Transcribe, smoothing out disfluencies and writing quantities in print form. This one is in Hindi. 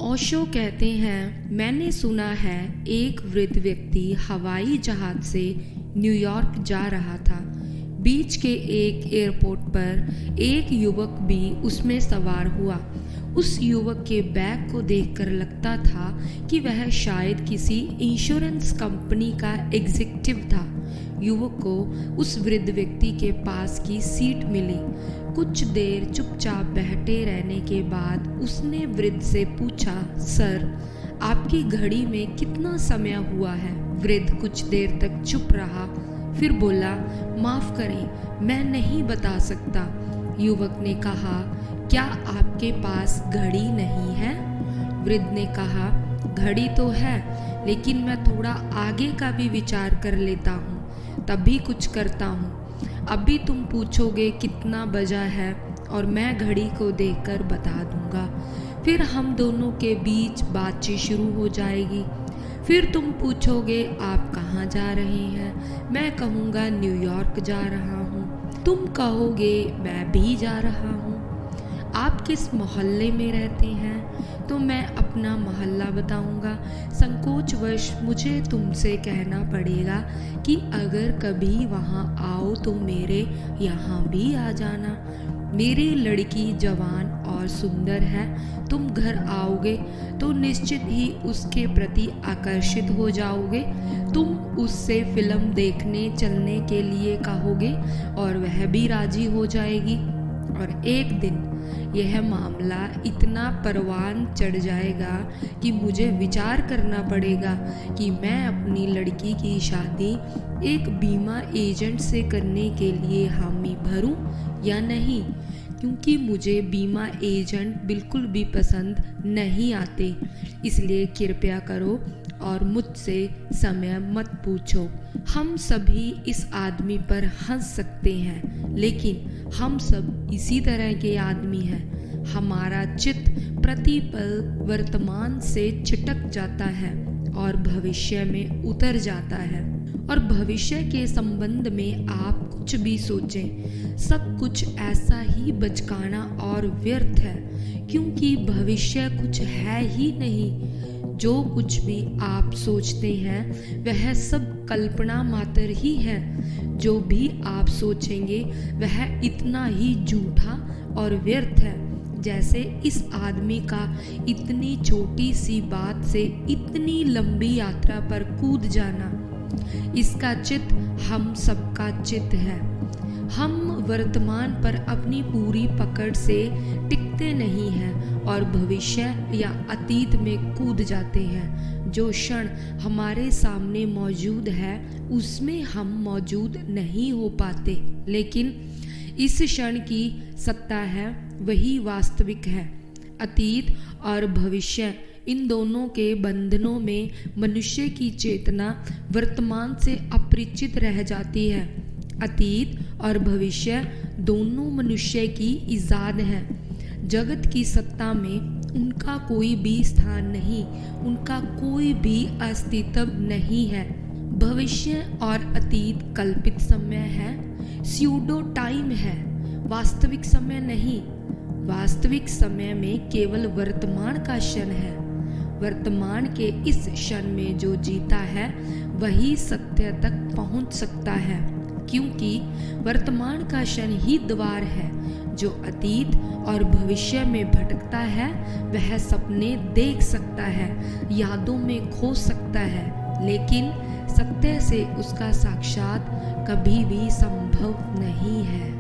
ओशो कहते हैं, मैंने सुना है एक वृद्ध व्यक्ति हवाई जहाज से न्यूयॉर्क जा रहा था। बीच के एक एयरपोर्ट पर एक युवक भी उसमें सवार हुआ। उस युवक के बैग को देखकर लगता था कि वह शायद किसी इंश्योरेंस कंपनी का एग्जीक्यूटिव था। युवक को उस वृद्ध व्यक्ति के पास की सीट मिली। कुछ देर चुपचाप बैठे रहने के बाद उसने वृद्ध से पूछा, सर, आपकी घड़ी में कितना समय हुआ है? वृद्ध कुछ देर तक चुप रहा, फिर बोला, माफ करें, मैं नहीं बता सकता। युवक ने कहा, क्या आपके पास घड़ी नहीं है? वृद्ध ने कहा, घड़ी तो है, लेकिन मैं थोड़ा आगे का भी विचार कर लेता हूँ, तभी कुछ करता हूँ। अभी तुम पूछोगे कितना बजा है और मैं घड़ी को देखकर बता दूंगा। फिर हम दोनों के बीच बातचीत शुरू हो जाएगी। फिर तुम पूछोगे आप कहाँ जा रहे हैं? मैं कहूँगा न्यूयॉर्क जा रहा हूँ। तुम कहोगे मैं भी जा रहा हूँ। आप किस मोहल्ले में रहते हैं? तो मैं अपना मोहल्ला बताऊंगा। संकोचवश मुझे तुमसे कहना पड़ेगा कि अगर कभी वहाँ आओ तो मेरे यहाँ भी आ जाना। मेरी लड़की जवान और सुंदर है। तुम घर आओगे तो निश्चित ही उसके प्रति आकर्षित हो जाओगे। तुम उससे फिल्म देखने चलने के लिए कहोगे और वह भी राजी हो जाएगी। और एक दिन यह मामला इतना परवान चढ़ जाएगा कि मुझे विचार करना पड़ेगा कि मैं अपनी लड़की की शादी एक बीमा एजेंट से करने के लिए हामी भरूं या नहीं, क्योंकि मुझे बीमा एजेंट बिल्कुल भी पसंद नहीं आते। इसलिए कृपया करो और मुझसे समय मत पूछो। हम सभी इस आदमी पर हंस सकते हैं, लेकिन हम सब इसी तरह के आदमी हैं। हमारा चित्त प्रतिपल वर्तमान से छिटक जाता है और भविष्य में उतर जाता है। और भविष्य के संबंध में आप कुछ भी सोचें, सब कुछ ऐसा ही बचकाना और व्यर्थ है, क्योंकि भविष्य कुछ है ही नहीं। जो कुछ भी आप सोचते हैं वह सब कल्पना मात्र ही है। जो भी आप सोचेंगे वह इतना ही झूठा और व्यर्थ है जैसे इस आदमी का इतनी छोटी सी बात से इतनी लंबी यात्रा पर कूद जाना। इसका चित्त हम सबका चित्त है। हम वर्तमान पर अपनी पूरी पकड़ से टिकते नहीं हैं और भविष्य या अतीत में कूद जाते हैं। जो क्षण हमारे सामने मौजूद है उसमें हम मौजूद नहीं हो पाते, लेकिन इस क्षण की सत्ता है वही वास्तविक है। अतीत और भविष्य, इन दोनों के बंधनों में मनुष्य की चेतना वर्तमान से अपरिचित रह जाती है। अतीत और भविष्य दोनों मनुष्य की इजाद हैं। जगत की सत्ता में उनका कोई भी स्थान नहीं, उनका कोई भी अस्तित्व नहीं है। भविष्य और अतीत कल्पित समय है, स्यूडो टाइम है, वास्तविक समय नहीं। वास्तविक समय में केवल वर्तमान का क्षण है। वर्तमान के इस क्षण में जो जीता है वही सत्य तक पहुंच सकता है, क्योंकि वर्तमान का क्षण ही द्वार है। जो अतीत और भविष्य में भटकता है वह सपने देख सकता है, यादों में खो सकता है, लेकिन सत्य से उसका साक्षात कभी भी संभव नहीं है।